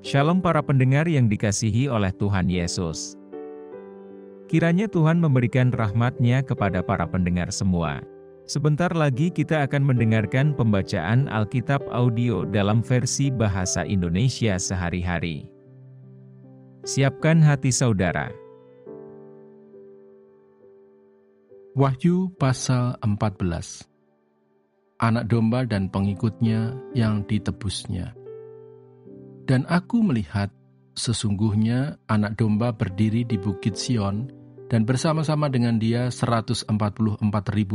Shalom para pendengar yang dikasihi oleh Tuhan Yesus. Kiranya Tuhan memberikan rahmat-Nya kepada para pendengar semua. Sebentar lagi kita akan mendengarkan pembacaan Alkitab audio dalam versi bahasa Indonesia sehari-hari. Siapkan hati saudara. Wahyu pasal 14. Anak domba dan pengikutnya yang ditebusnya. Dan aku melihat, sesungguhnya anak domba berdiri di Bukit Sion, dan bersama-sama dengan dia 144.000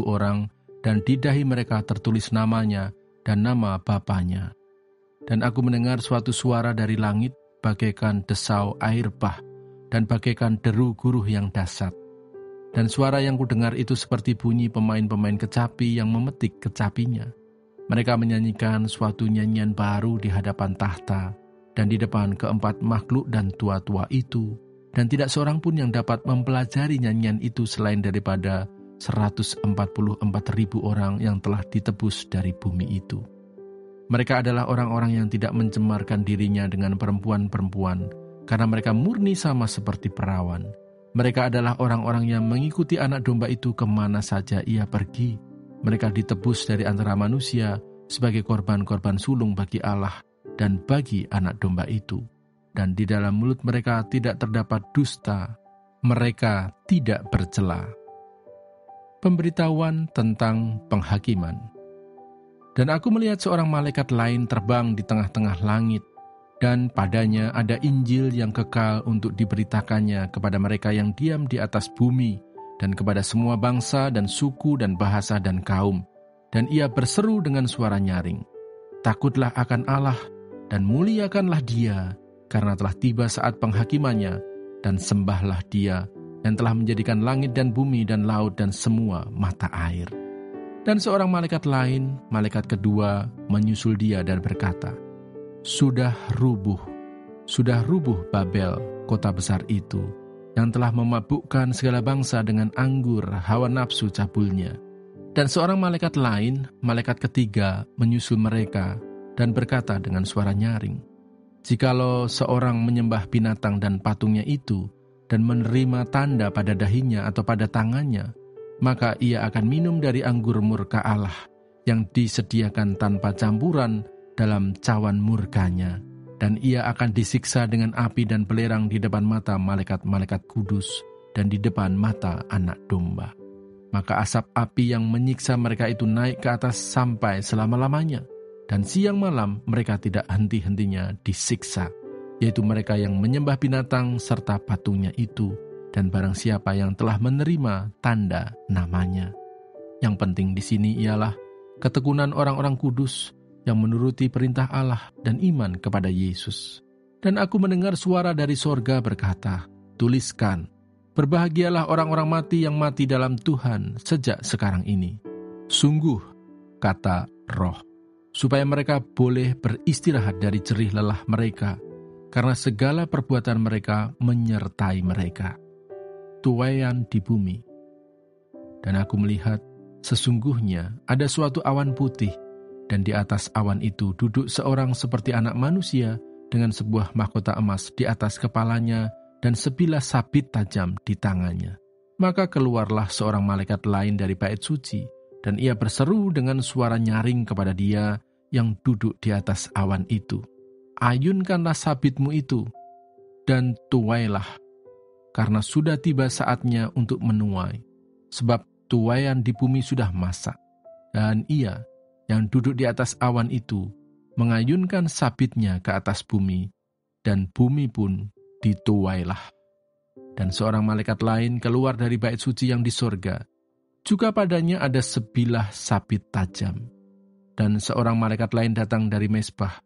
orang, dan di dahi mereka tertulis namanya dan nama Bapanya. Dan aku mendengar suatu suara dari langit, bagaikan desau air bah, dan bagaikan deru guruh yang dahsyat. Dan suara yang kudengar itu seperti bunyi pemain-pemain kecapi yang memetik kecapinya. Mereka menyanyikan suatu nyanyian baru di hadapan tahta, dan di depan keempat makhluk dan tua-tua itu, dan tidak seorang pun yang dapat mempelajari nyanyian itu selain daripada 144.000 orang yang telah ditebus dari bumi itu. Mereka adalah orang-orang yang tidak mencemarkan dirinya dengan perempuan-perempuan, karena mereka murni sama seperti perawan. Mereka adalah orang-orang yang mengikuti anak domba itu kemana saja ia pergi. Mereka ditebus dari antara manusia sebagai korban-korban sulung bagi Allah dan bagi anak domba itu. Dan di dalam mulut mereka tidak terdapat dusta, mereka tidak bercela. Pemberitahuan tentang penghakiman. Dan aku melihat seorang malaikat lain terbang di tengah-tengah langit, dan padanya ada Injil yang kekal untuk diberitakannya kepada mereka yang diam di atas bumi, dan kepada semua bangsa dan suku dan bahasa dan kaum. Dan ia berseru dengan suara nyaring, "Takutlah akan Allah, dan muliakanlah Dia, karena telah tiba saat penghakimannya, dan sembahlah Dia, yang telah menjadikan langit dan bumi dan laut dan semua mata air." Dan seorang malaikat lain, malaikat kedua, menyusul dia dan berkata, Sudah rubuh Babel, kota besar itu, yang telah memabukkan segala bangsa dengan anggur hawa nafsu cabulnya. Dan seorang malaikat lain, malaikat ketiga, menyusul mereka, dan berkata dengan suara nyaring, "Jikalau seorang menyembah binatang dan patungnya itu, dan menerima tanda pada dahinya atau pada tangannya, maka ia akan minum dari anggur murka Allah, yang disediakan tanpa campuran dalam cawan murkanya, dan ia akan disiksa dengan api dan belerang di depan mata malaikat-malaikat kudus, dan di depan mata anak domba. Maka asap api yang menyiksa mereka itu naik ke atas sampai selama-lamanya, dan siang malam mereka tidak henti-hentinya disiksa, yaitu mereka yang menyembah binatang serta patungnya itu, dan barang siapa yang telah menerima tanda namanya." Yang penting di sini ialah ketekunan orang-orang kudus yang menuruti perintah Allah dan iman kepada Yesus. Dan aku mendengar suara dari sorga berkata, "Tuliskan, berbahagialah orang-orang mati yang mati dalam Tuhan sejak sekarang ini. Sungguh, kata Roh, supaya mereka boleh beristirahat dari jerih lelah mereka, karena segala perbuatan mereka menyertai mereka." Tuaian di bumi. Dan aku melihat, sesungguhnya ada suatu awan putih, dan di atas awan itu duduk seorang seperti anak manusia dengan sebuah mahkota emas di atas kepalanya dan sebilah sabit tajam di tangannya. Maka keluarlah seorang malaikat lain dari bait suci, dan ia berseru dengan suara nyaring kepada dia yang duduk di atas awan itu, "Ayunkanlah sabitmu itu, dan tuailah, karena sudah tiba saatnya untuk menuai, sebab tuaian di bumi sudah masak." Dan ia yang duduk di atas awan itu mengayunkan sabitnya ke atas bumi, dan bumi pun dituailah. Dan seorang malaikat lain keluar dari bait suci yang di sorga, juga padanya ada sebilah sabit tajam. Dan seorang malaikat lain datang dari mezbah,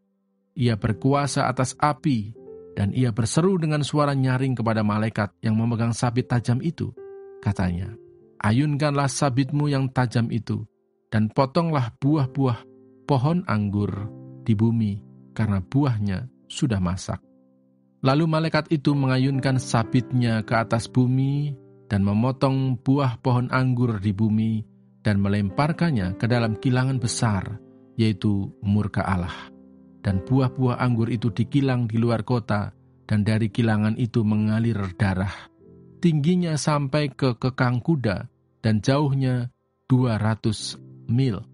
ia berkuasa atas api, dan ia berseru dengan suara nyaring kepada malaikat yang memegang sabit tajam itu. Katanya, "Ayunkanlah sabitmu yang tajam itu, dan potonglah buah-buah pohon anggur di bumi, karena buahnya sudah masak." Lalu malaikat itu mengayunkan sabitnya ke atas bumi, dan memotong buah pohon anggur di bumi, dan melemparkannya ke dalam kilangan besar, yaitu murka Allah. dan buah-buah anggur itu dikilang di luar kota, dan dari kilangan itu mengalir darah. Tingginya sampai ke kekang kuda, dan jauhnya 200 mil.